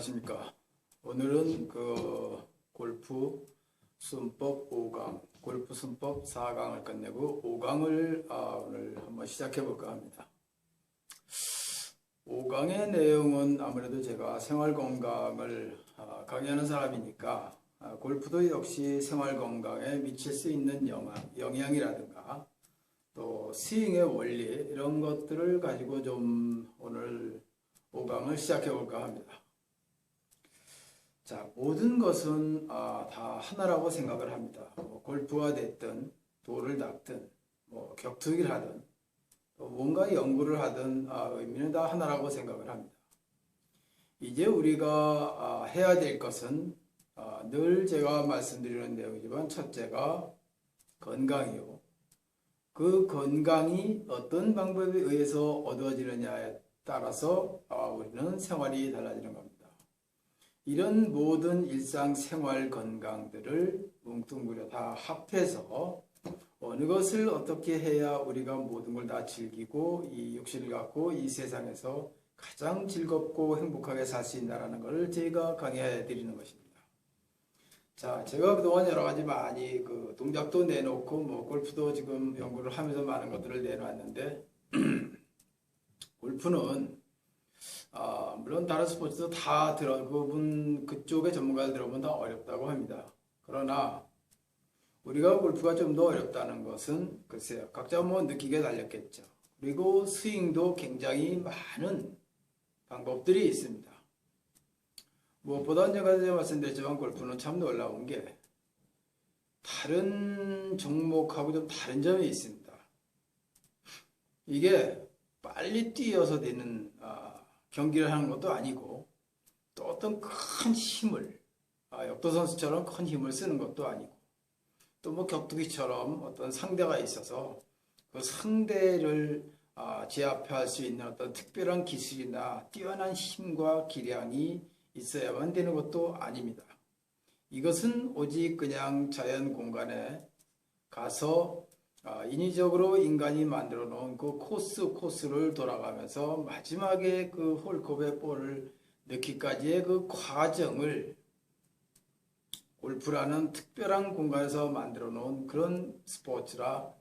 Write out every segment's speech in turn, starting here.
안녕하십니까. 오늘은 골프 순법 5강, 골프 순법 4강을 끝내고 5강을 오늘 한번 시작해 볼까 합니다. 5강의 내용은 아무래도 제가 생활 건강을 강의하는 사람이니까 골프도 역시 생활 건강에 미칠 수 있는 영향이라든가 또 스윙의 원리 이런 것들을 가지고 좀 오늘 5강을 시작해 볼까 합니다. 자, 모든 것은 다 하나라고 생각을 합니다. 골프가 됐든 돌을 닦든 격투기를 하든 또 뭔가 연구를 하든 의미는 다 하나라고 생각을 합니다. 이제 우리가 해야 될 것은 늘 제가 말씀드리는 내용이지만 첫째가 건강이요. 그 건강이 어떤 방법에 의해서 얻어지느냐에 따라서 우리는 생활이 달라지는 겁니다. 이런 모든 일상생활 건강들을 뭉뚱그려 다 합해서 어느 것을 어떻게 해야 우리가 모든 걸 다 즐기고 이 육신을 갖고 이 세상에서 가장 즐겁고 행복하게 살 수 있다는 것을 제가 강의해 드리는 것입니다. 자, 제가 그동안 여러 가지 많이 동작도 내놓고 골프도 지금 연구를 하면서 많은 것들을 내놨는데 골프는 물론 다른 스포츠도 다 그쪽의 전문가들 들어보면 다 어렵다고 합니다. 그러나 우리가 골프가 좀 더 어렵다는 것은 글쎄요, 각자 느끼게 달렸겠죠. 그리고 스윙도 굉장히 많은 방법들이 있습니다. 무엇보다 제가 말씀드렸지만 골프는 참 놀라운 게 다른 종목하고 좀 다른 점이 있습니다. 이게 빨리 뛰어서 되는 경기를 하는 것도 아니고 또 어떤 큰 힘을 역도 선수처럼 큰 힘을 쓰는 것도 아니고 또 격투기처럼 어떤 상대가 있어서 그 상대를 제압할 수 있는 어떤 특별한 기술이나 뛰어난 힘과 기량이 있어야만 되는 것도 아닙니다. 이것은 오직 그냥 자연 공간에 가서 인위적으로 인간이 만들어 놓은 그 코스를 돌아가면서 마지막에 그 홀컵에 볼을 넣기까지의 그 과정을 골프라는 특별한 공간에서 만들어 놓은 그런 스포츠라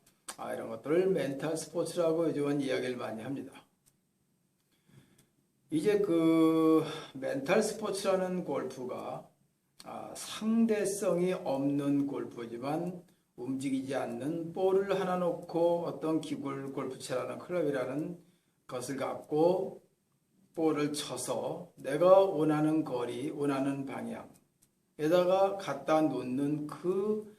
이런 것들을 멘탈 스포츠라고 요즘은 이야기를 많이 합니다. 이제 그 멘탈 스포츠라는 골프가 상대성이 없는 골프지만 움직이지 않는 볼을 하나 놓고 어떤 기골 골프채라는 클럽이라는 것을 갖고 볼을 쳐서 내가 원하는 거리, 원하는 방향에다가 갖다 놓는 그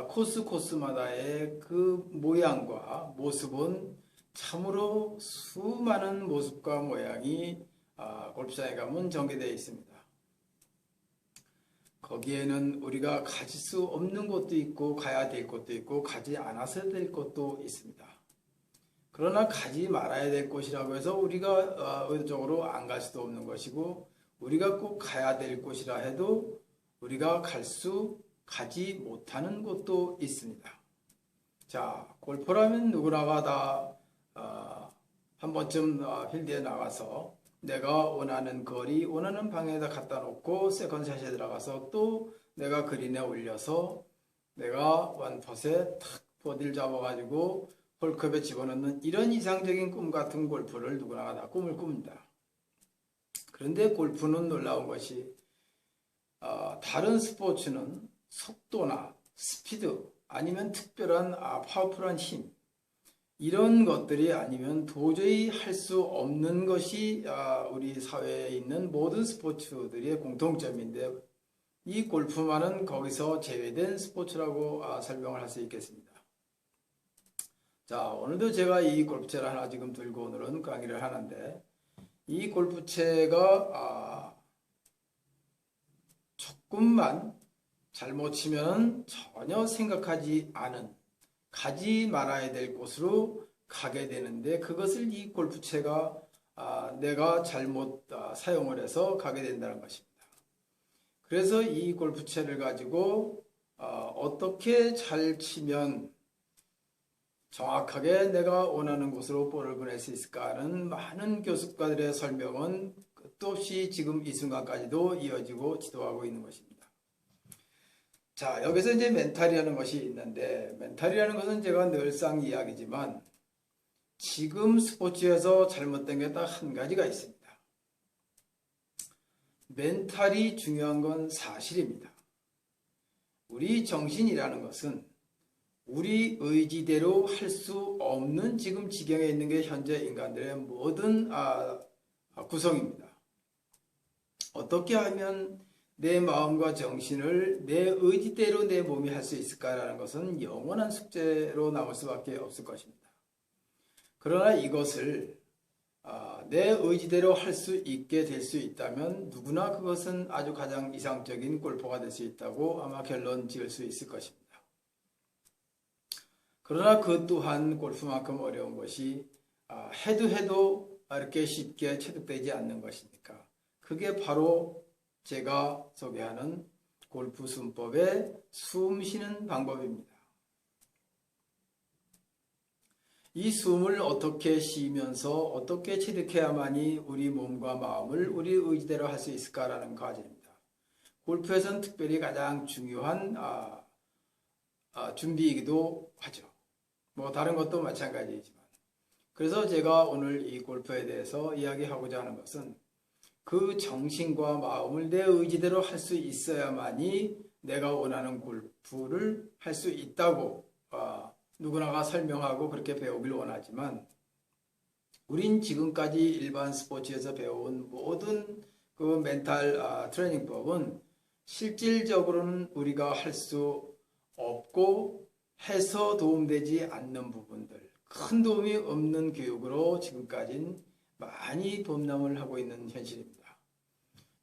코스마다의 그 모양과 모습은 참으로 수많은 모습과 모양이 골프장에 가면 전개되어 있습니다. 거기에는 우리가 가질 수 없는 곳도 있고 가야 될 곳도 있고 가지 않아서 될 곳도 있습니다. 그러나 가지 말아야 될 곳이라고 해서 우리가 의도적으로 안 갈 수도 없는 것이고 우리가 꼭 가야 될 곳이라 해도 우리가 가지 못하는 곳도 있습니다. 자, 골퍼라면 누구나가 다 한 번쯤 필드에 나가서 내가 원하는 거리, 원하는 방향에다 갖다 놓고 세컨샷에 들어가서 또 내가 그린에 올려서 내가 원퍼스에 탁 버디를 잡아가지고 홀컵에 집어넣는 이런 이상적인 꿈 같은 골프를 누구나 다 꿈을 꿉니다. 그런데 골프는 놀라운 것이 다른 스포츠는 속도나 스피드 아니면 특별한 파워풀한 힘 이런 것들이 아니면 도저히 할 수 없는 것이 우리 사회에 있는 모든 스포츠들의 공통점인데 이 골프만은 거기서 제외된 스포츠라고 설명을 할 수 있겠습니다. 자, 오늘도 제가 이 골프채를 하나 지금 들고 오늘은 강의를 하는데 이 골프채가 조금만 잘못 치면 전혀 생각하지 않은 가지 말아야 될 곳으로 가게 되는데 그것을 이 골프채가 내가 잘못 사용을 해서 가게 된다는 것입니다. 그래서 이 골프채를 가지고 어떻게 잘 치면 정확하게 내가 원하는 곳으로 볼을 보낼 수 있을까 하는 많은 교습가들의 설명은 끝도 없이 지금 이 순간까지도 이어지고 지도하고 있는 것입니다. 자, 여기서 이제 멘탈이라는 것이 있는데, 멘탈이라는 것은 제가 늘상 이야기지만 지금 스포츠에서 잘못된 게 딱 한 가지가 있습니다. 멘탈이 중요한 건 사실입니다. 우리 정신이라는 것은 우리 의지대로 할 수 없는 지금 지경에 있는 게 현재 인간들의 모든 구성입니다. 어떻게 하면 내 마음과 정신을 내 의지대로 내 몸이 할 수 있을까라는 것은 영원한 숙제로 남을 수밖에 없을 것입니다. 그러나 이것을 내 의지대로 할 수 있게 될 수 있다면 누구나 그것은 아주 가장 이상적인 골퍼가 될 수 있다고 아마 결론 지을 수 있을 것입니다. 그러나 그 또한 골프만큼 어려운 것이 해도 이렇게 쉽게 체득되지 않는 것이니까 그게 바로 제가 소개하는 골프 숨법의 숨 쉬는 방법입니다. 이 숨을 어떻게 쉬면서 어떻게 체득해야만이 우리 몸과 마음을 우리 의지대로 할 수 있을까라는 과제입니다. 골프에서는 특별히 가장 중요한 준비이기도 하죠. 뭐 다른 것도 마찬가지이지만. 그래서 제가 오늘 이 골프에 대해서 이야기하고자 하는 것은 그 정신과 마음을 내 의지대로 할 수 있어야만이 내가 원하는 골프를 할 수 있다고 누구나가 설명하고 그렇게 배우길 원하지만 우린 지금까지 일반 스포츠에서 배워온 모든 그 멘탈 트레이닝법은 실질적으로는 우리가 할 수 없고 해서 도움되지 않는 부분들, 큰 도움이 없는 교육으로 지금까지는 많이 범람을 하고 있는 현실입니다.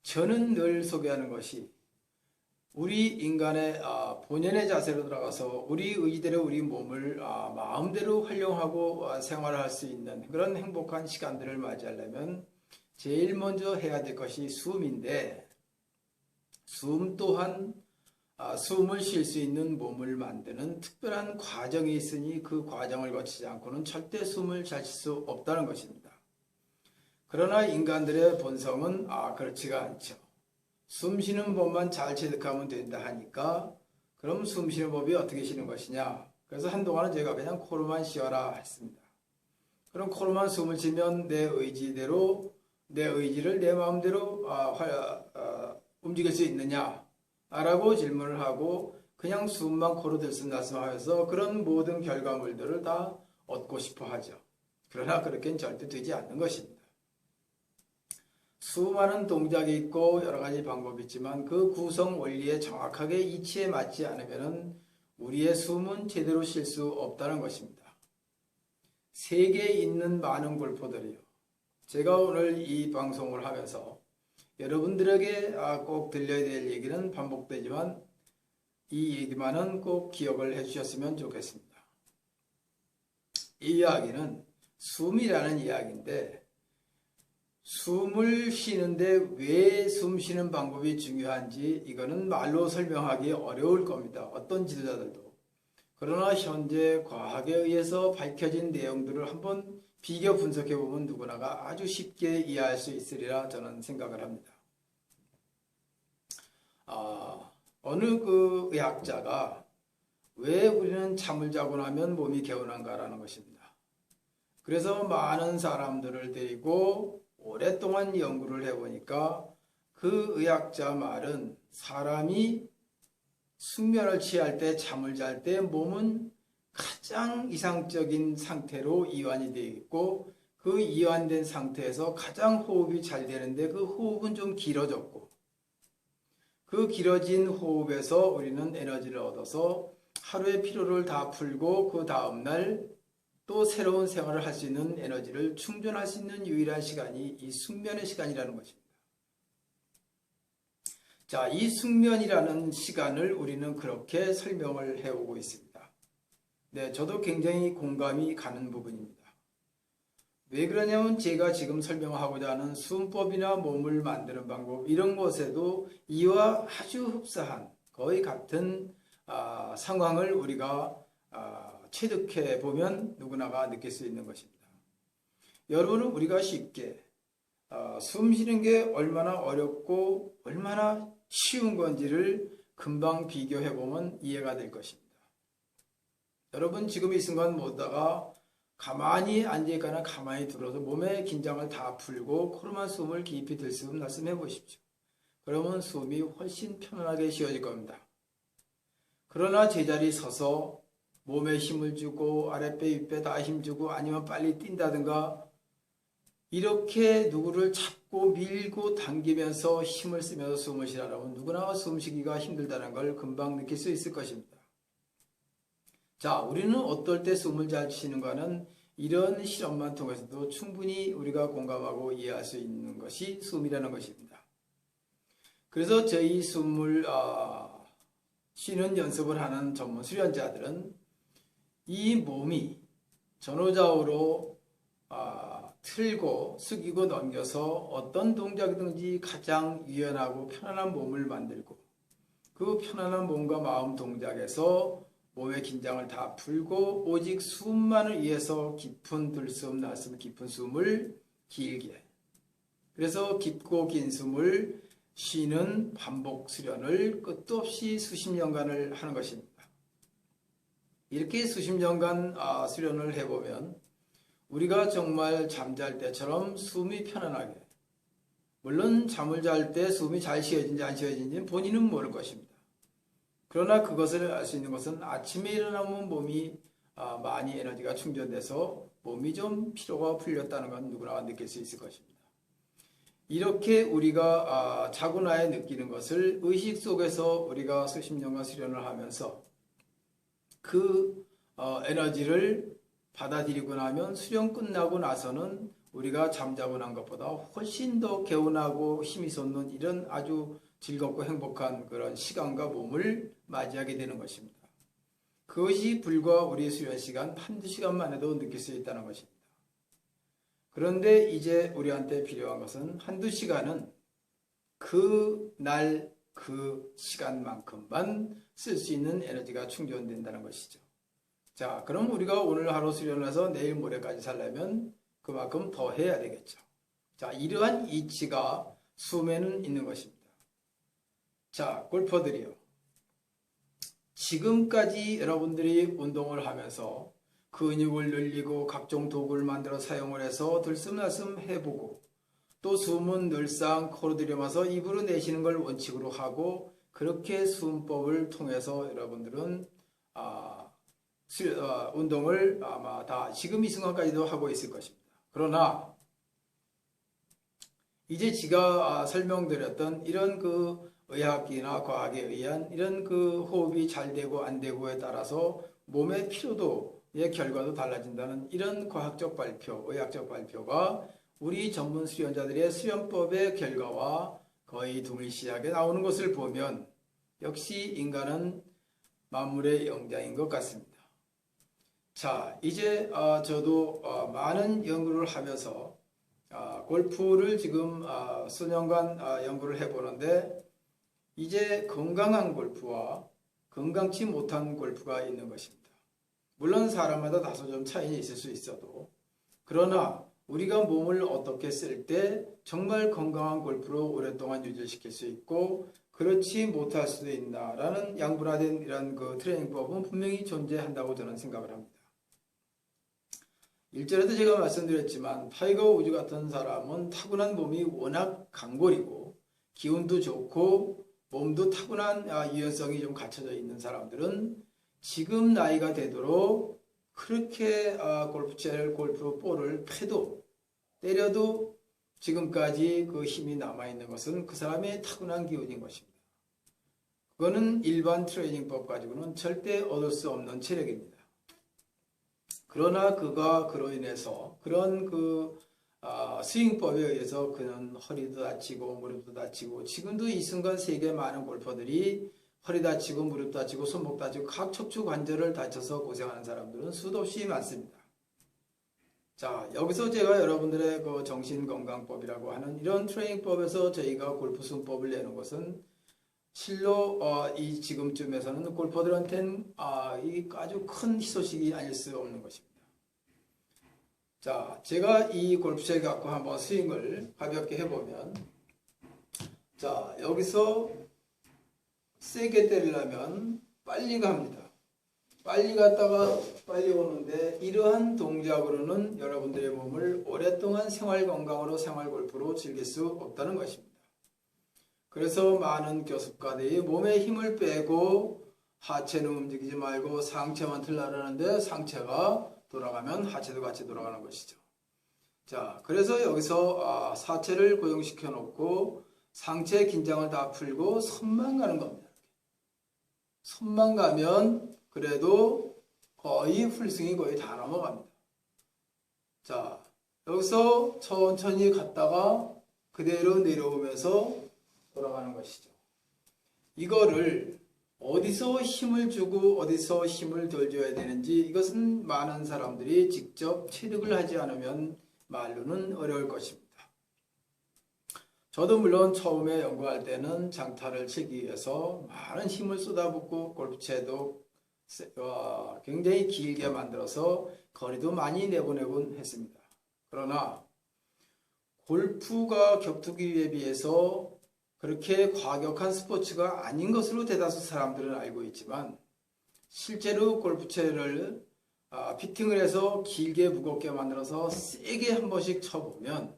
저는 늘 소개하는 것이 우리 인간의 본연의 자세로 들어가서 우리 의지대로 우리 몸을 마음대로 활용하고 생활을 할 수 있는 그런 행복한 시간들을 맞이하려면 제일 먼저 해야 될 것이 숨인데 숨 또한 숨을 쉴 수 있는 몸을 만드는 특별한 과정이 있으니 그 과정을 거치지 않고는 절대 숨을 잘 쉴 수 없다는 것입니다. 그러나 인간들의 본성은 그렇지가 않죠. 숨 쉬는 법만 잘 체득하면 된다 하니까 그럼 숨 쉬는 법이 어떻게 쉬는 것이냐. 그래서 한동안은 제가 그냥 코로만 쉬어라 했습니다. 그럼 코로만 숨을 쉬면 내 의지대로 내 의지를 내 마음대로 움직일 수 있느냐 라고 질문을 하고 그냥 숨만 코로 들숨날숨하면서 그런 모든 결과물들을 다 얻고 싶어 하죠. 그러나 그렇게는 절대 되지 않는 것입니다. 수많은 동작이 있고 여러 가지 방법이 있지만 그 구성 원리에 정확하게 이치에 맞지 않으면 우리의 숨은 제대로 쉴 수 없다는 것입니다. 세계에 있는 많은 골퍼들이요. 제가 오늘 이 방송을 하면서 여러분들에게 꼭 들려야 될 얘기는 반복되지만 이 얘기만은 꼭 기억을 해주셨으면 좋겠습니다. 이 이야기는 숨이라는 이야기인데 숨을 쉬는데 왜 숨 쉬는 방법이 중요한지 이거는 말로 설명하기 어려울 겁니다. 어떤 지도자들도. 그러나 현재 과학에 의해서 밝혀진 내용들을 한번 비교 분석해 보면 누구나가 아주 쉽게 이해할 수 있으리라 저는 생각을 합니다. 어느 그 의학자가 왜 우리는 잠을 자고 나면 몸이 개운한가라는 것입니다. 그래서 많은 사람들을 데리고 오랫동안 연구를 해보니까 그 의학자 말은 사람이 숙면을 취할 때 잠을 잘 때 몸은 가장 이상적인 상태로 이완이 되어 있고 그 이완된 상태에서 가장 호흡이 잘 되는데 그 호흡은 좀 길어졌고 그 길어진 호흡에서 우리는 에너지를 얻어서 하루의 피로를 다 풀고 그 다음날 또 새로운 생활을 할 수 있는 에너지를 충전할 수 있는 유일한 시간이 이 숙면의 시간이라는 것입니다. 자, 이 숙면이라는 시간을 우리는 그렇게 설명을 해오고 있습니다. 네, 저도 굉장히 공감이 가는 부분입니다. 왜 그러냐면 제가 지금 설명하고자 하는 숨법이나 몸을 만드는 방법 이런 것에도 이와 아주 흡사한 거의 같은 상황을 우리가 체득해 보면 누구나가 느낄 수 있는 것입니다. 여러분은 우리가 쉽게 숨 쉬는 게 얼마나 어렵고 얼마나 쉬운 건지를 금방 비교해 보면 이해가 될 것입니다. 여러분 지금 이 순간 모두가 가만히 앉아있거나 가만히 들어서 몸의 긴장을 다 풀고 코로나 숨을 깊이 들숨 날숨 해보십시오. 그러면 숨이 훨씬 편안하게 쉬어질 겁니다. 그러나 제자리 서서 몸에 힘을 주고 아랫배 윗배 다 힘주고 아니면 빨리 뛴다든가 이렇게 누구를 잡고 밀고 당기면서 힘을 쓰면서 숨을 쉬라면 누구나 숨쉬기가 힘들다는 걸 금방 느낄 수 있을 것입니다. 자, 우리는 어떨 때 숨을 잘 쉬는가는 이런 실험만 통해서도 충분히 우리가 공감하고 이해할 수 있는 것이 숨이라는 것입니다. 그래서 저희 숨을 쉬는 연습을 하는 전문 수련자들은 이 몸이 전후좌우로 틀고 숙이고 넘겨서 어떤 동작이든지 가장 유연하고 편안한 몸을 만들고 그 편안한 몸과 마음 동작에서 몸의 긴장을 다 풀고 오직 숨만을 위해서 깊은 들숨 날숨 깊은 숨을 길게 그래서 깊고 긴 숨을 쉬는 반복 수련을 끝도 없이 수십 년간을 하는 것입니다. 이렇게 수십 년간 수련을 해보면 우리가 정말 잠잘 때처럼 숨이 편안하게 물론 잠을 잘 때 숨이 잘 쉬어진지 안 쉬어진지는 본인은 모를 것입니다. 그러나 그것을 알 수 있는 것은 아침에 일어나면 몸이 많이 에너지가 충전돼서 몸이 좀 피로가 풀렸다는 건 누구나 느낄 수 있을 것입니다. 이렇게 우리가 자고 나에 느끼는 것을 의식 속에서 우리가 수십 년간 수련을 하면서 그 에너지를 받아들이고 나면 수련 끝나고 나서는 우리가 잠자고 난 것보다 훨씬 더 개운하고 힘이 솟는 이런 아주 즐겁고 행복한 그런 시간과 몸을 맞이하게 되는 것입니다. 그것이 불과 우리 수련 시간 한두 시간만 해도 느낄 수 있다는 것입니다. 그런데 이제 우리한테 필요한 것은 한두 시간은 그 날 그 시간만큼만 쓸 수 있는 에너지가 충전된다는 것이죠. 자, 그럼 우리가 오늘 하루 수련을 해서 내일 모레까지 살려면 그만큼 더 해야 되겠죠. 자, 이러한 이치가 숨에는 있는 것입니다. 자, 골퍼들이요. 지금까지 여러분들이 운동을 하면서 근육을 늘리고 각종 도구를 만들어 사용을 해서 들숨날숨 해보고 또 숨은 늘상 코로 들여마서 입으로 내쉬는 걸 원칙으로 하고 그렇게 숨법을 통해서 여러분들은 운동을 아마 다 지금 이 순간까지도 하고 있을 것입니다. 그러나 이제 제가 설명드렸던 이런 그 의학이나 과학에 의한 이런 그 호흡이 잘 되고 안 되고에 따라서 몸의 피로도의 결과도 달라진다는 이런 과학적 발표, 의학적 발표가 우리 전문 수련자들의 수련법의 결과와 거의 동일시하게 나오는 것을 보면 역시 인간은 만물의 영장인 것 같습니다. 자, 이제 저도 많은 연구를 하면서 골프를 지금 수년간 연구를 해보는데 이제 건강한 골프와 건강치 못한 골프가 있는 것입니다. 물론 사람마다 다소 좀 차이는 있을 수 있어도 그러나 우리가 몸을 어떻게 쓸 때 정말 건강한 골프로 오랫동안 유지시킬 수 있고 그렇지 못할 수도 있나라는 양분화된 이런 그 트레이닝법은 분명히 존재한다고 저는 생각을 합니다. 일전에도 제가 말씀드렸지만 타이거 우즈 같은 사람은 타고난 몸이 워낙 강골이고 기운도 좋고 몸도 타고난 유연성이 좀 갖춰져 있는 사람들은 지금 나이가 되도록 그렇게 골프채를 골프 볼을 때려도 지금까지 그 힘이 남아있는 것은 그 사람의 타고난 기운인 것입니다. 그거는 일반 트레이닝법 가지고는 절대 얻을 수 없는 체력입니다. 그러나 그가 그로 인해서 그런 그 스윙법에 의해서 그는 허리도 다치고 무릎도 다치고 지금도 이 순간 세계 많은 골퍼들이 허리 다치고 무릎 다치고 손목 다치고 각 척추 관절을 다쳐서 고생하는 사람들은 수도 없이 많습니다. 자, 여기서 제가 여러분들의 그 정신건강법이라고 하는 이런 트레이닝법에서 저희가 골프 순법을 내는 것은 실로 이 지금쯤에서는 골퍼들한테는 이 아주 큰 희소식이 아닐 수 없는 것입니다. 자, 제가 이 골프채를 갖고 한번 스윙을 가볍게 해보면, 자, 여기서 세게 때리려면 빨리 갑니다. 빨리 갔다가 빨리 오는데, 이러한 동작으로는 여러분들의 몸을 오랫동안 생활 건강으로 생활 골프로 즐길 수 없다는 것입니다. 그래서 많은 교습가들이 몸에 힘을 빼고 하체는 움직이지 말고 상체만 틀라라는데, 상체가 돌아가면 하체도 같이 돌아가는 것이죠. 자, 그래서 여기서 사체를 고정시켜 놓고 상체 긴장을 다 풀고 손만 가는 겁니다. 손만 가면 그래도 거의 풀스윙이 거의 다 넘어갑니다. 자, 여기서 천천히 갔다가 그대로 내려오면서 돌아가는 것이죠. 이거를 어디서 힘을 주고 어디서 힘을 덜 줘야 되는지, 이것은 많은 사람들이 직접 체득을 하지 않으면 말로는 어려울 것입니다. 저도 물론 처음에 연구할 때는 장타를 치기 위해서 많은 힘을 쏟아붓고 골프채도 굉장히 길게 만들어서 거리도 많이 내보내곤 했습니다. 그러나 골프가 격투기에 비해서 그렇게 과격한 스포츠가 아닌 것으로 대다수 사람들은 알고 있지만, 실제로 골프채를 피팅을 해서 길게 무겁게 만들어서 세게 한 번씩 쳐보면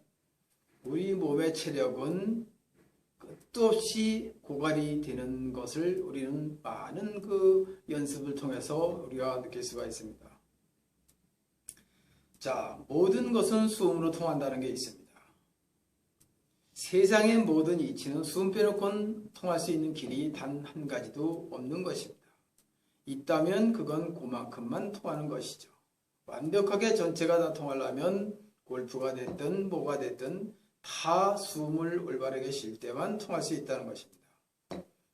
우리 몸의 체력은 끝도 없이 고갈이 되는 것을 우리는 많은 그 연습을 통해서 우리가 느낄 수가 있습니다. 자, 모든 것은 수음으로 통한다는 게 있습니다. 세상의 모든 이치는 수음 빼놓고는 통할 수 있는 길이 단 한 가지도 없는 것입니다. 있다면 그건 그만큼만 통하는 것이죠. 완벽하게 전체가 다 통하려면 골프가 됐든 뭐가 됐든 다 수음을 올바르게 쉴 때만 통할 수 있다는 것입니다.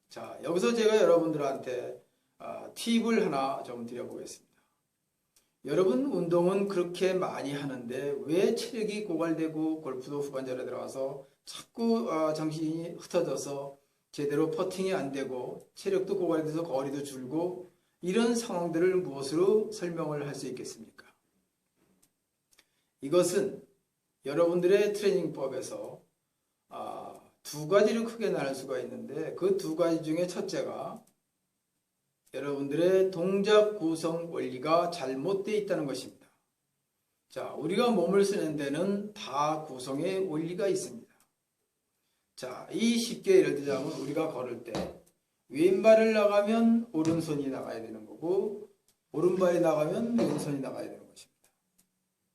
자, 여기서 제가 여러분들한테 팁을 하나 좀 드려보겠습니다. 여러분, 운동은 그렇게 많이 하는데 왜 체력이 고갈되고 골프도 후반전에 들어가서 자꾸 정신이 흩어져서 제대로 퍼팅이 안 되고 체력도 고갈돼서 거리도 줄고, 이런 상황들을 무엇으로 설명을 할 수 있겠습니까? 이것은 여러분들의 트레이닝법에서 두 가지로 크게 나눌 수가 있는데, 그 두 가지 중에 첫째가 여러분들의 동작 구성 원리가 잘못되어 있다는 것입니다. 자, 우리가 몸을 쓰는 데는 다 구성의 원리가 있습니다. 자, 이 쉽게 예를 들자면 우리가 걸을 때 왼발을 나가면 오른손이 나가야 되는 거고, 오른발이 나가면 왼손이 나가야 되는 것입니다.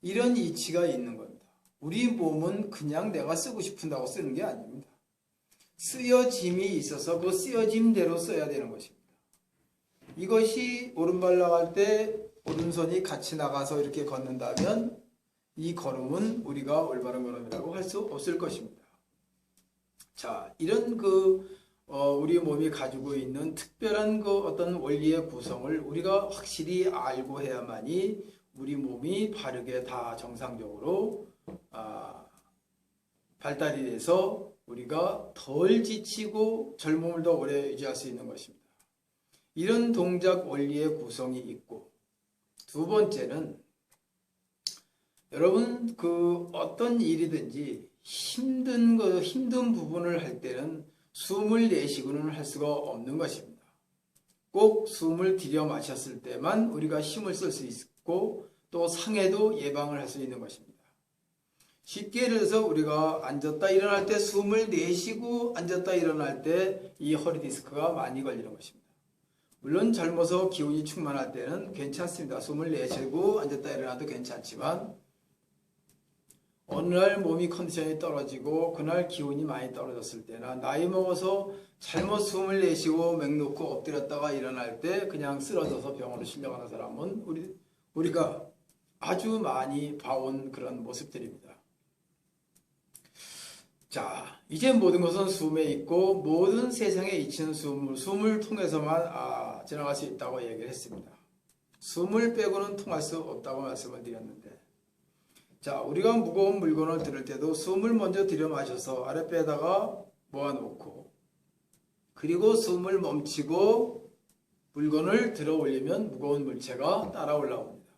이런 이치가 있는 겁니다. 우리 몸은 그냥 내가 쓰고 싶은다고 쓰는 게 아닙니다. 쓰여짐이 있어서 그 쓰여짐대로 써야 되는 것입니다. 이것이 오른발 나갈 때 오른손이 같이 나가서 이렇게 걷는다면 이 걸음은 우리가 올바른 걸음이라고 할 수 없을 것입니다. 자, 이런 우리 몸이 가지고 있는 특별한 어떤 원리의 구성을 우리가 확실히 알고 해야만이 우리 몸이 바르게 다 정상적으로 발달이 돼서 우리가 덜 지치고 젊음을 더 오래 유지할 수 있는 것입니다. 이런 동작 원리의 구성이 있고, 두 번째는 여러분, 어떤 일이든지 힘든 부분을 할 때는 숨을 내쉬고는 할 수가 없는 것입니다. 꼭 숨을 들여 마셨을 때만 우리가 힘을 쓸 수 있고, 또 상해도 예방을 할 수 있는 것입니다. 쉽게 예를 들어서 우리가 앉았다 일어날 때 숨을 내쉬고 앉았다 일어날 때 이 허리 디스크가 많이 걸리는 것입니다. 물론 젊어서 기운이 충만할 때는 괜찮습니다. 숨을 내쉬고 앉았다 일어나도 괜찮지만, 어느 날 몸이 컨디션이 떨어지고 그날 기운이 많이 떨어졌을 때나 나이 먹어서 잘못 숨을 내쉬고 맹 놓고 엎드렸다가 일어날 때 그냥 쓰러져서 병원으로 실려가는 사람은 우리가 아주 많이 봐온 그런 모습들입니다. 자, 이제 모든 것은 숨에 있고 모든 세상에 이치는 숨을 통해서만 지나갈 수 있다고 얘기를 했습니다. 숨을 빼고는 통할 수 없다고 말씀을 드렸는데, 자, 우리가 무거운 물건을 들을 때도 숨을 먼저 들여 마셔서 아랫배에다가 모아놓고, 그리고 숨을 멈추고 물건을 들어 올리면 무거운 물체가 따라 올라옵니다.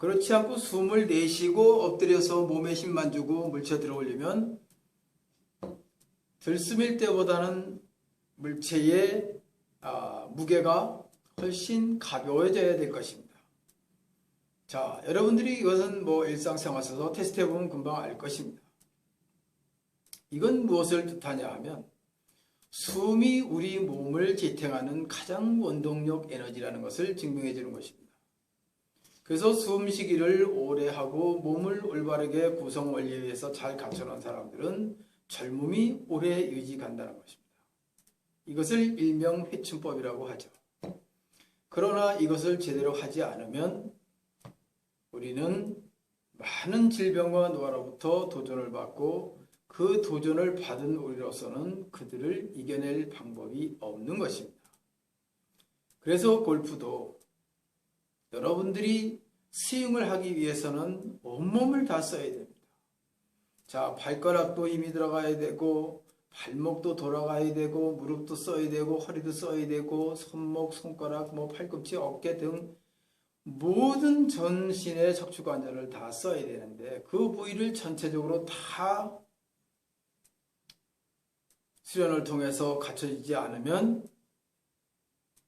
그렇지 않고 숨을 내쉬고 엎드려서 몸에 힘만 주고 물체 들어 올리면 들숨일 때보다는 물체의 무게가 훨씬 가벼워져야 될 것입니다. 자, 여러분들이 이것은 뭐 일상생활 속에서 테스트해보면 금방 알 것입니다. 이건 무엇을 뜻하냐 하면 숨이 우리 몸을 지탱하는 가장 원동력 에너지라는 것을 증명해 주는 것입니다. 그래서 숨쉬기를 오래 하고 몸을 올바르게 구성 원리에서 잘 갖춰놓은 사람들은 젊음이 오래 유지간다는 것입니다. 이것을 일명 회춘법이라고 하죠. 그러나 이것을 제대로 하지 않으면 우리는 많은 질병과 노화로부터 도전을 받고 그 도전을 받은 우리로서는 그들을 이겨낼 방법이 없는 것입니다. 그래서 골프도 여러분들이 스윙을 하기 위해서는 온몸을 다 써야 됩니다. 자, 발가락도 힘이 들어가야 되고 발목도 돌아가야 되고 무릎도 써야 되고 허리도 써야 되고 손목, 손가락, 팔꿈치, 어깨 등 모든 전신의 척추관절을 다 써야 되는데 그 부위를 전체적으로 다 수련을 통해서 갖춰지지 않으면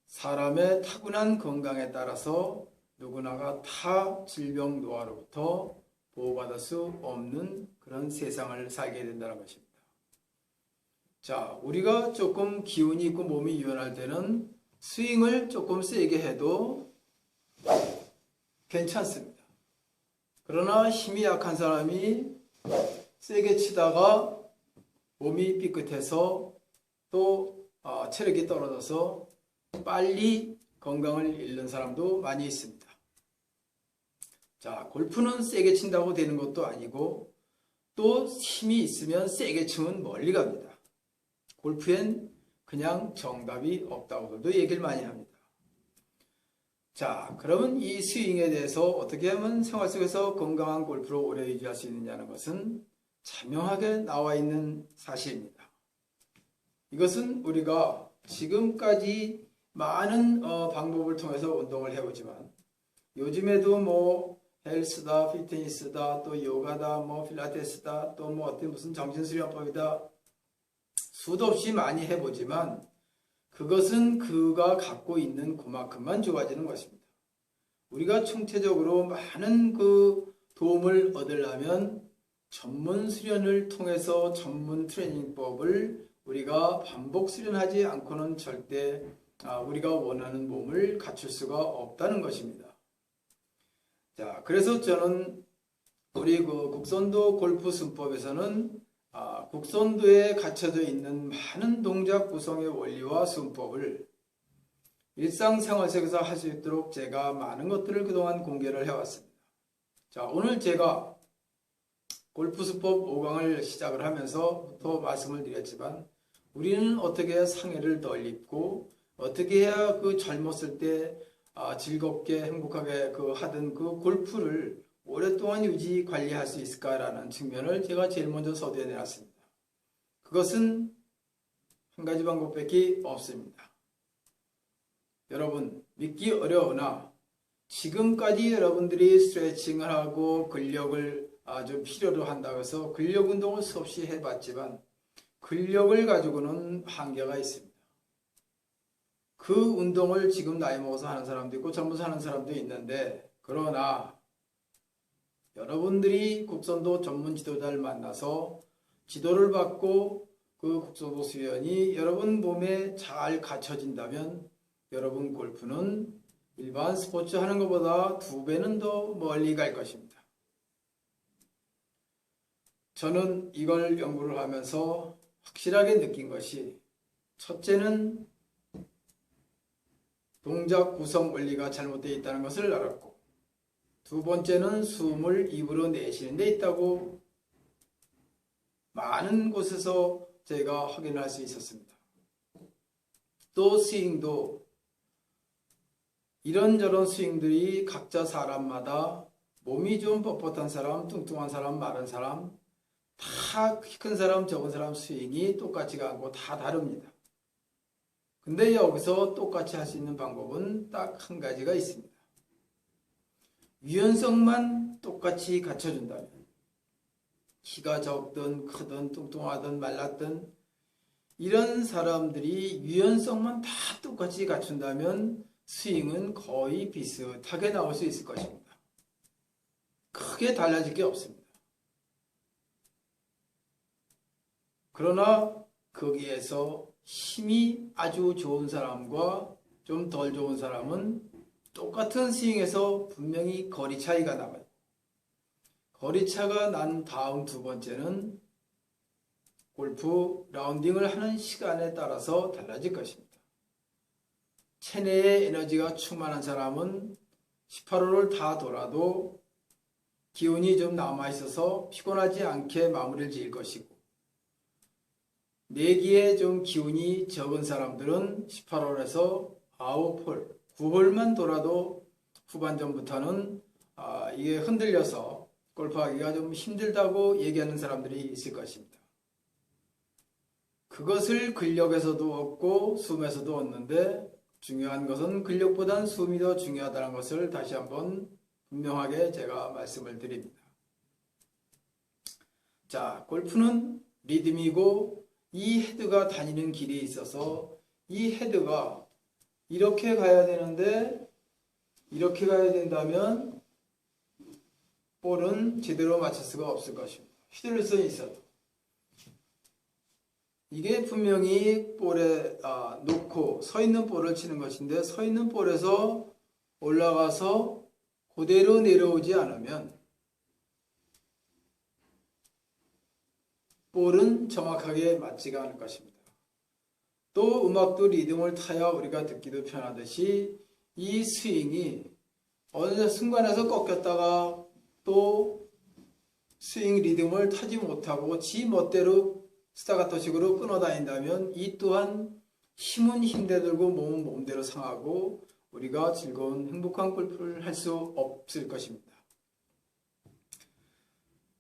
사람의 타고난 건강에 따라서 누구나가 타 질병 노화로부터 보호받을 수 없는 그런 세상을 살게 된다는 것입니다. 자, 우리가 조금 기운이 있고 몸이 유연할 때는 스윙을 조금 세게 해도 괜찮습니다. 그러나 힘이 약한 사람이 세게 치다가 몸이 삐끗해서 또 체력이 떨어져서 빨리 건강을 잃는 사람도 많이 있습니다. 자, 골프는 세게 친다고 되는 것도 아니고 또 힘이 있으면 세게 치면 멀리 갑니다. 골프엔 그냥 정답이 없다고도 얘기를 많이 합니다. 자, 그러면 이 스윙에 대해서 어떻게 하면 생활 속에서 건강한 골프로 오래 유지할 수 있느냐는 것은 자명하게 나와 있는 사실입니다. 이것은 우리가 지금까지 많은 방법을 통해서 운동을 해오지만 요즘에도 헬스다, 피트니스다, 또 요가다, 필라테스다, 또 어떤 무슨 정신수련법이다 수도 없이 많이 해보지만 그것은 그가 갖고 있는 그만큼만 좋아지는 것입니다. 우리가 총체적으로 많은 그 도움을 얻으려면 전문 수련을 통해서 전문 트레이닝법을 우리가 반복 수련하지 않고는 절대 우리가 원하는 몸을 갖출 수가 없다는 것입니다. 자, 그래서 저는 우리 국선도 골프 순법에서는 국선도에 갖춰져 있는 많은 동작 구성의 원리와 순법을 일상생활 속에서 할 수 있도록 제가 많은 것들을 그동안 공개를 해왔습니다. 자, 오늘 제가 골프수법 5강을 시작을 하면서부터 말씀을 드렸지만 우리는 어떻게 상해를 덜 입고 어떻게 해야 그 젊었을 때 즐겁게 행복하게 하던 그 골프를 오랫동안 유지 관리할 수 있을까라는 측면을 제가 제일 먼저 서두에 내놨습니다. 그것은 한 가지 방법밖에 없습니다. 여러분, 믿기 어려우나 지금까지 여러분들이 스트레칭을 하고 근력을 아주 필요로 한다고 해서 근력 운동을 수없이 해봤지만 근력을 가지고는 한계가 있습니다. 그 운동을 지금 나이 먹어서 하는 사람도 있고 젊어서 하는 사람도 있는데 그러나 여러분들이 국선도 전문 지도자를 만나서 지도를 받고 그 국선도 수련이 여러분 몸에 잘 갖춰진다면 여러분 골프는 일반 스포츠 하는 것보다 2배는 더 멀리 갈 것입니다. 저는 이걸 연구를 하면서 확실하게 느낀 것이 첫째는 동작 구성 원리가 잘못되어 있다는 것을 알았고 두 번째는 숨을 입으로 내쉬는 데 있다고 많은 곳에서 제가 확인할 수 있었습니다. 또 스윙도 이런저런 스윙들이 각자 사람마다 몸이 좀 뻣뻣한 사람, 뚱뚱한 사람, 마른 사람 다 키 큰 사람, 적은 사람 스윙이 똑같지가 않고 다 다릅니다. 근데 여기서 똑같이 할 수 있는 방법은 딱 한 가지가 있습니다. 유연성만 똑같이 갖춰준다면, 키가 적든 크든 뚱뚱하든 말랐든 이런 사람들이 유연성만 다 똑같이 갖춘다면 스윙은 거의 비슷하게 나올 수 있을 것입니다. 크게 달라질 게 없습니다. 그러나 거기에서 힘이 아주 좋은 사람과 좀 덜 좋은 사람은 똑같은 스윙에서 분명히 거리 차이가 나요. 거리차가 난 다음 두 번째는 골프 라운딩을 하는 시간에 따라서 달라질 것입니다. 체내에 에너지가 충만한 사람은 18홀을 다 돌아도 기운이 좀 남아있어서 피곤하지 않게 마무리를 지을 것이고, 내기에 좀 기운이 적은 사람들은 18홀에서 9홀, 9홀만 돌아도 후반전부터는 이게 흔들려서 골프하기가 좀 힘들다고 얘기하는 사람들이 있을 것입니다. 그것을 근력에서도 얻고 숨에서도 얻는데, 중요한 것은 근력보단 숨이 더 중요하다는 것을 다시 한번 분명하게 제가 말씀을 드립니다. 자, 골프는 리듬이고 이 헤드가 다니는 길이 있어서 이 헤드가 이렇게 가야 되는데 이렇게 가야 된다면 볼은 제대로 맞출 수가 없을 것입니다. 휘둘릴 수 있어도. 이게 분명히 볼에 놓고 서 있는 볼을 치는 것인데, 서 있는 볼에서 올라가서 그대로 내려오지 않으면 볼은 정확하게 맞지가 않을 것입니다. 또 음악도 리듬을 타야 우리가 듣기도 편하듯이 이 스윙이 어느 순간에서 꺾였다가 또 스윙 리듬을 타지 못하고 지 멋대로 스타가토식으로 끊어다닌다면 이 또한 힘은 힘대로 들고 몸은 몸대로 상하고 우리가 즐거운 행복한 골프를 할 수 없을 것입니다.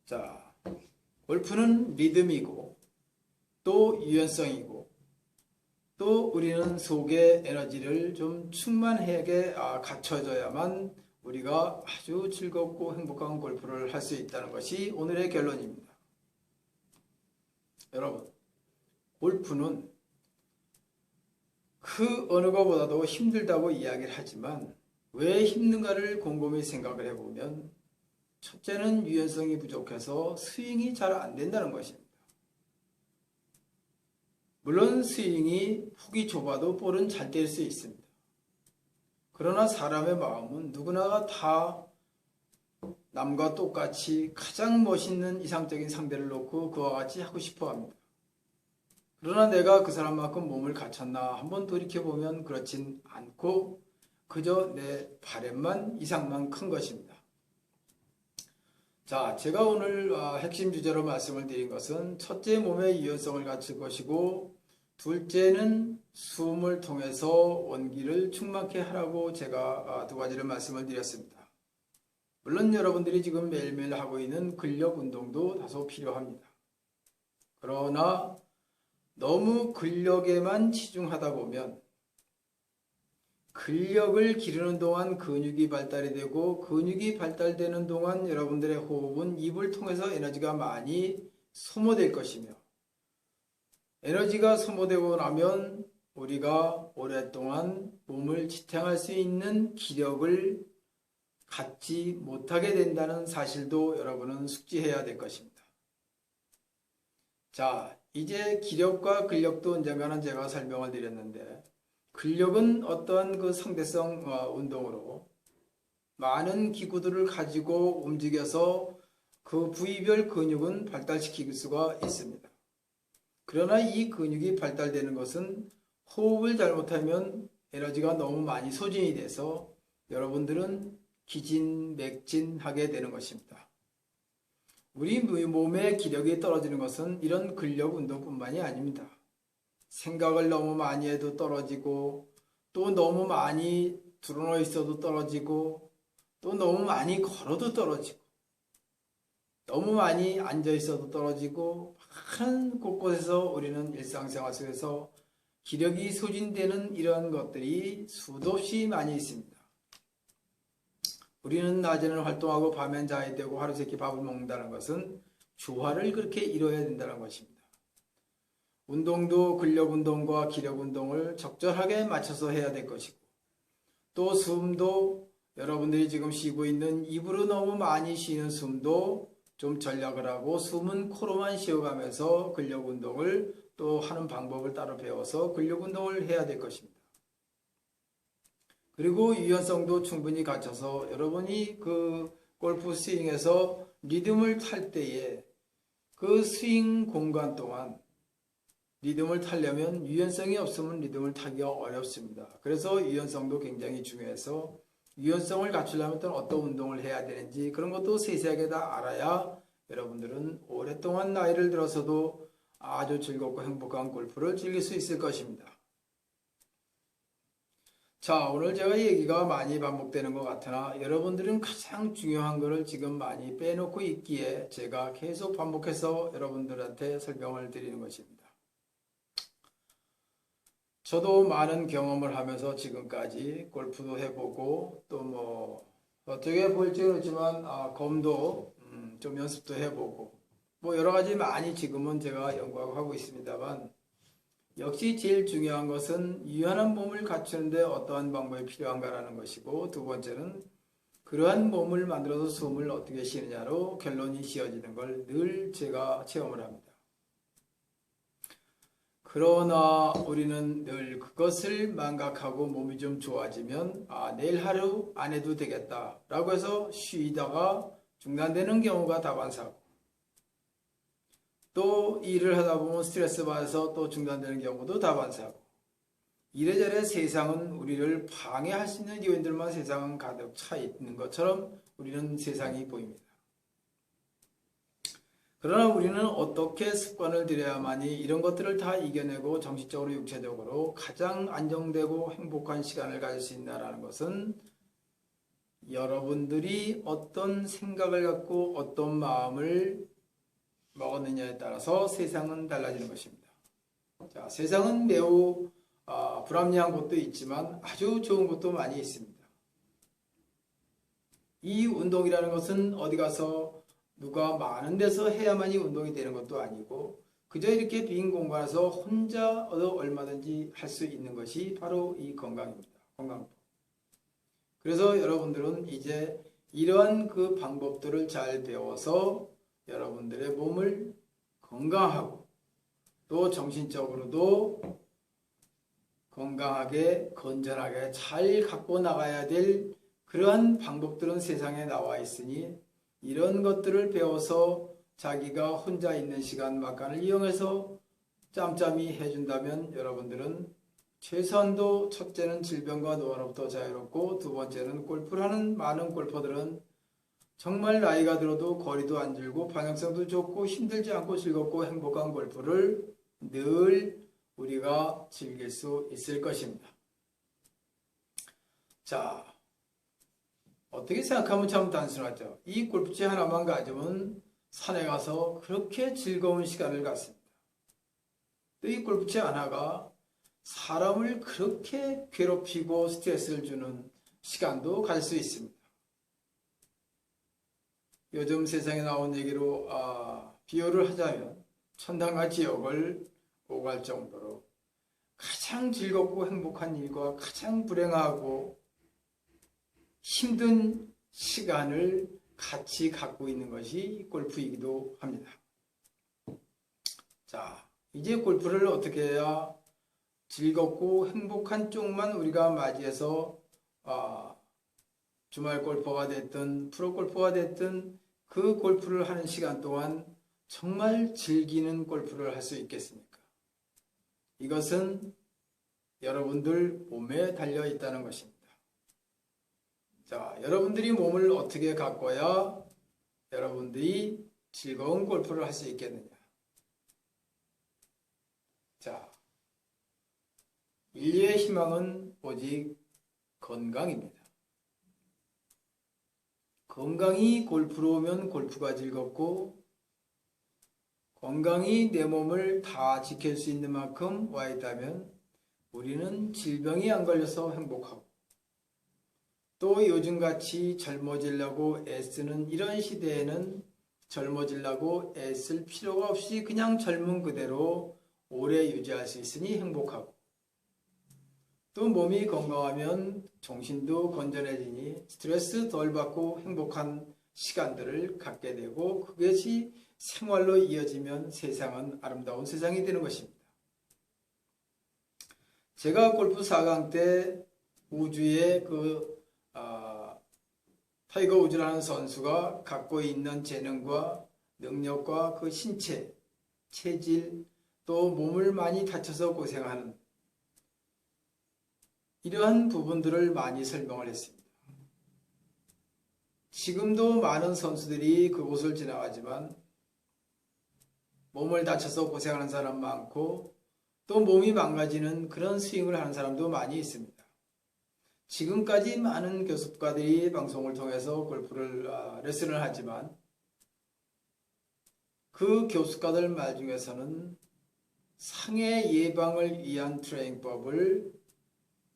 자, 골프는 리듬이고 또 유연성이고 또 우리는 속에 에너지를 좀 충만하게 갖춰져야만 우리가 아주 즐겁고 행복한 골프를 할 수 있다는 것이 오늘의 결론입니다. 여러분, 골프는 그 어느 것보다도 힘들다고 이야기를 하지만 왜 힘든가를 곰곰이 생각을 해보면 첫째는 유연성이 부족해서 스윙이 잘 안 된다는 것입니다. 물론 스윙이 훅이 좁아도 볼은 잘 뗄 수 있습니다. 그러나 사람의 마음은 누구나가 다 남과 똑같이 가장 멋있는 이상적인 상대를 놓고 그와 같이 하고 싶어 합니다. 그러나 내가 그 사람만큼 몸을 갖췄나 한번 돌이켜보면 그렇진 않고 그저 내 바램만 이상만 큰 것입니다. 자, 제가 오늘 핵심 주제로 말씀을 드린 것은 첫째, 몸의 유연성을 갖출 것이고 둘째는 숨을 통해서 원기를 충만케 하라고 제가 두 가지를 말씀을 드렸습니다. 물론 여러분들이 지금 매일매일 하고 있는 근력 운동도 다소 필요합니다. 그러나 너무 근력에만 치중하다 보면 근력을 기르는 동안 근육이 발달이 되고 근육이 발달되는 동안 여러분들의 호흡은 입을 통해서 에너지가 많이 소모될 것이며 에너지가 소모되고 나면 우리가 오랫동안 몸을 지탱할 수 있는 기력을 갖지 못하게 된다는 사실도 여러분은 숙지해야 될 것입니다. 자, 이제 기력과 근력도 언젠가는 제가 설명을 드렸는데 근력은 어떠한 그 상대성 운동으로 많은 기구들을 가지고 움직여서 그 부위별 근육은 발달시킬 수가 있습니다. 그러나 이 근육이 발달되는 것은 호흡을 잘못하면 에너지가 너무 많이 소진이 돼서 여러분들은 기진맥진하게 되는 것입니다. 우리 몸의 기력이 떨어지는 것은 이런 근력 운동뿐만이 아닙니다. 생각을 너무 많이 해도 떨어지고 또 너무 많이 드러누워 있어도 떨어지고 또 너무 많이 걸어도 떨어지고 너무 많이 앉아 있어도 떨어지고 많은 곳곳에서 우리는 일상생활 속에서 기력이 소진되는 이런 것들이 수도 없이 많이 있습니다. 우리는 낮에는 활동하고 밤엔 자야 되고 하루 세끼 밥을 먹는다는 것은 조화를 그렇게 이뤄야 된다는 것입니다. 운동도 근력 운동과 기력 운동을 적절하게 맞춰서 해야 될 것이고, 또 숨도 여러분들이 지금 쉬고 있는 입으로 너무 많이 쉬는 숨도 좀 전략을 하고, 숨은 코로만 쉬어가면서 근력 운동을 또 하는 방법을 따로 배워서 근력 운동을 해야 될 것입니다. 그리고 유연성도 충분히 갖춰서 여러분이 그 골프 스윙에서 리듬을 탈 때에 그 스윙 공간 동안 리듬을 타려면 유연성이 없으면 리듬을 타기가 어렵습니다. 그래서 유연성도 굉장히 중요해서 유연성을 갖추려면 또 어떤 운동을 해야 되는지 그런 것도 세세하게 다 알아야 여러분들은 오랫동안 나이를 들어서도 아주 즐겁고 행복한 골프를 즐길 수 있을 것입니다. 자, 오늘 제가 얘기가 많이 반복되는 것 같으나 여러분들은 가장 중요한 것을 지금 많이 빼놓고 있기에 제가 계속 반복해서 여러분들한테 설명을 드리는 것입니다. 저도 많은 경험을 하면서 지금까지 골프도 해보고 또 뭐 어떻게 볼지 모르지만 검도 좀 연습도 해보고 뭐 여러 가지 많이 지금은 제가 연구하고 있습니다만, 역시 제일 중요한 것은 유연한 몸을 갖추는데 어떠한 방법이 필요한가라는 것이고, 두 번째는 그러한 몸을 만들어서 숨을 어떻게 쉬느냐로 결론이 지어지는 걸 늘 제가 체험을 합니다. 그러나 우리는 늘 그것을 망각하고 몸이 좀 좋아지면 내일 하루 안 해도 되겠다 라고 해서 쉬다가 중단되는 경우가 다반사고, 또 일을 하다 보면 스트레스 받아서 또 중단되는 경우도 다반사고, 이래저래 세상은 우리를 방해할 수 있는 요인들만 세상은 가득 차 있는 것처럼 우리는 세상이 보입니다. 그러나 우리는 어떻게 습관을 들여야만이 이런 것들을 다 이겨내고 정신적으로 육체적으로 가장 안정되고 행복한 시간을 가질 수 있나라는 것은 여러분들이 어떤 생각을 갖고 어떤 마음을 먹었느냐에 따라서 세상은 달라지는 것입니다. 자, 세상은 매우 불합리한 것도 있지만 아주 좋은 것도 많이 있습니다. 이 운동이라는 것은 어디 가서 누가 많은 데서 해야만이 운동이 되는 것도 아니고, 그저 이렇게 빈 공간에서 혼자 얼마든지 할 수 있는 것이 바로 이 건강입니다. 건강법. 그래서 여러분들은 이제 이러한 그 방법들을 잘 배워서 여러분들의 몸을 건강하고 또 정신적으로도 건강하게 건전하게 잘 갖고 나가야 될 그러한 방법들은 세상에 나와 있으니, 이런 것들을 배워서 자기가 혼자 있는 시간 막간을 이용해서 짬짬이 해준다면 여러분들은 최소한도 첫째는 질병과 노화로부터 자유롭고, 두 번째는 골프를 하는 많은 골퍼들은 정말 나이가 들어도 거리도 안 줄고 방향성도 좋고 힘들지 않고 즐겁고 행복한 골프를 늘 우리가 즐길 수 있을 것입니다. 자, 어떻게 생각하면 참 단순하죠. 이 골프채 하나만 가지면 산에 가서 그렇게 즐거운 시간을 갖습니다. 또 이 골프채 하나가 사람을 그렇게 괴롭히고 스트레스를 주는 시간도 갈 수 있습니다. 요즘 세상에 나온 얘기로 비유를 하자면 천당과 지옥을 오갈 정도로 가장 즐겁고 행복한 일과 가장 불행하고 힘든 시간을 같이 갖고 있는 것이 골프이기도 합니다. 자, 이제 골프를 어떻게 해야 즐겁고 행복한 쪽만 우리가 맞이해서 주말 골퍼가 됐든 프로 골퍼가 됐든 그 골프를 하는 시간 동안 정말 즐기는 골프를 할 수 있겠습니까? 이것은 여러분들 몸에 달려 있다는 것입니다. 자, 여러분들이 몸을 어떻게 가꿔야 여러분들이 즐거운 골프를 할 수 있겠느냐? 자, 인류의 희망은 오직 건강입니다. 건강이 골프로 오면 골프가 즐겁고, 건강이 내 몸을 다 지킬 수 있는 만큼 와 있다면 우리는 질병이 안 걸려서 행복하고, 또 요즘같이 젊어지려고 애쓰는 이런 시대에는 젊어지려고 애쓸 필요가 없이 그냥 젊은 그대로 오래 유지할 수 있으니 행복하고, 또 몸이 건강하면 정신도 건전해지니 스트레스 덜 받고 행복한 시간들을 갖게 되고, 그것이 생활로 이어지면 세상은 아름다운 세상이 되는 것입니다. 제가 골프 4강 때 우주의 타이거 우즈라는 선수가 갖고 있는 재능과 능력과 그 신체, 체질, 또 몸을 많이 다쳐서 고생하는 이러한 부분들을 많이 설명을 했습니다. 지금도 많은 선수들이 그곳을 지나가지만 몸을 다쳐서 고생하는 사람 많고, 또 몸이 망가지는 그런 스윙을 하는 사람도 많이 있습니다. 지금까지 많은 교습가들이 방송을 통해서 골프를 레슨을 하지만, 그 교습가들 말 중에서는 상해 예방을 위한 트레이닝법을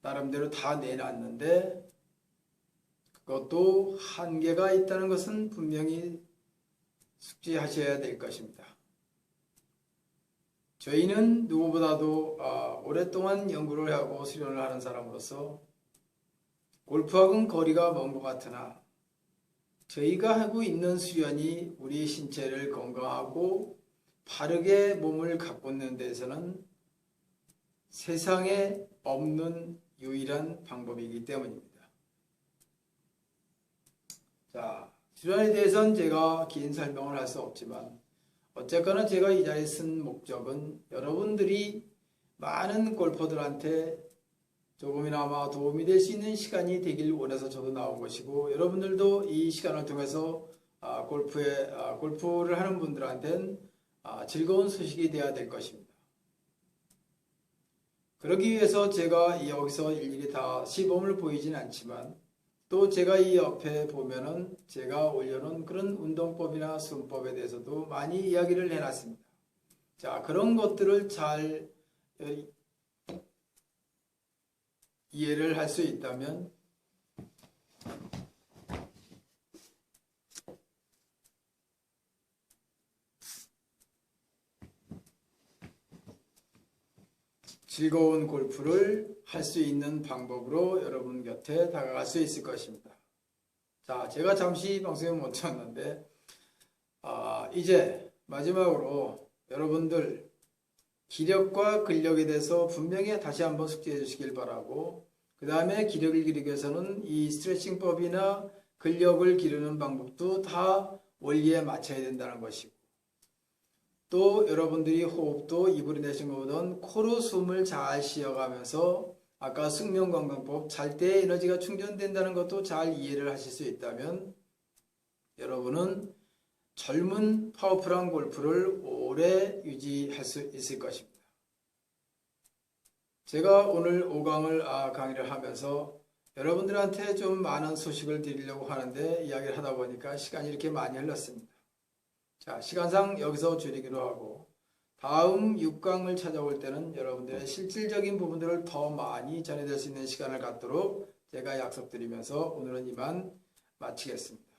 나름대로 다 내놨는데, 그것도 한계가 있다는 것은 분명히 숙지하셔야 될 것입니다. 저희는 누구보다도 오랫동안 연구를 하고 수련을 하는 사람으로서 골프하고는 거리가 먼 것 같으나, 저희가 하고 있는 수련이 우리 신체를 건강하고 바르게 몸을 가꾸는 데서는 세상에 없는 유일한 방법이기 때문입니다. 자, 수련에 대해서는 제가 긴 설명을 할 수 없지만, 어쨌거나 제가 이 자리에 쓴 목적은 여러분들이 많은 골퍼들한테 조금이나마 도움이 될 수 있는 시간이 되길 원해서 저도 나온 것이고, 여러분들도 이 시간을 통해서 골프를 하는 분들한테는 즐거운 소식이 되어야 될 것입니다. 그러기 위해서 제가 여기서 일일이 다 시범을 보이진 않지만, 또 제가 이 옆에 보면은 제가 올려놓은 그런 운동법이나 순법에 대해서도 많이 이야기를 해놨습니다. 자, 그런 것들을 잘 이해를 할 수 있다면 즐거운 골프를 할 수 있는 방법으로 여러분 곁에 다가갈 수 있을 것입니다. 자, 제가 잠시 방송에 못 쳤는데 이제 마지막으로 여러분들 기력과 근력에 대해서 분명히 다시 한번 숙지해 주시길 바라고, 그 다음에 기력을 기르기 위해서는 이 스트레칭법이나 근력을 기르는 방법도 다 원리에 맞춰야 된다는 것이고, 또 여러분들이 호흡도 입으로 내쉬는 것보다는 코로 숨을 잘 쉬어가면서 아까 숙면건강법 잘 때 에너지가 충전된다는 것도 잘 이해를 하실 수 있다면 여러분은 젊은 파워풀한 골프를 오래 유지할 수 있을 것입니다. 제가 오늘 5강을 강의를 하면서 여러분들한테 좀 많은 소식을 드리려고 하는데 이야기를 하다 보니까 시간이 이렇게 많이 흘렀습니다. 자, 시간상 여기서 줄이기로 하고, 다음 6강을 찾아올 때는 여러분들의 실질적인 부분들을 더 많이 전해드릴 수 있는 시간을 갖도록 제가 약속드리면서 오늘은 이만 마치겠습니다.